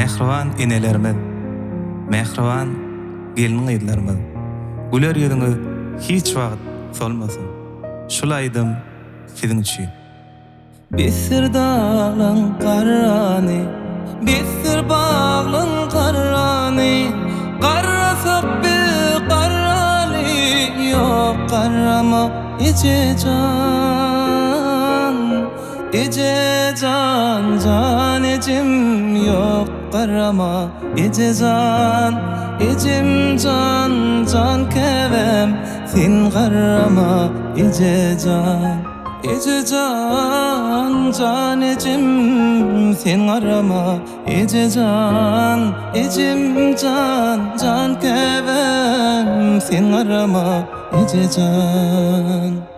Mehriban enelerimiz, mehriban gelin ýyllarymyz. Güler ýüzüňiz hiç wagt solmasyn. Şulaýdym siziň üçin. Bisir dağlan qarrani, bisir bağlan qarrani, qarrasak bir qarrali, yok qarrama ice can, can ecim, yok qarrama ice can, ecim can kevem, sin qarrama ice can. Ece can ecim sen arama, ece can ecim can kevem sen arama, ece can.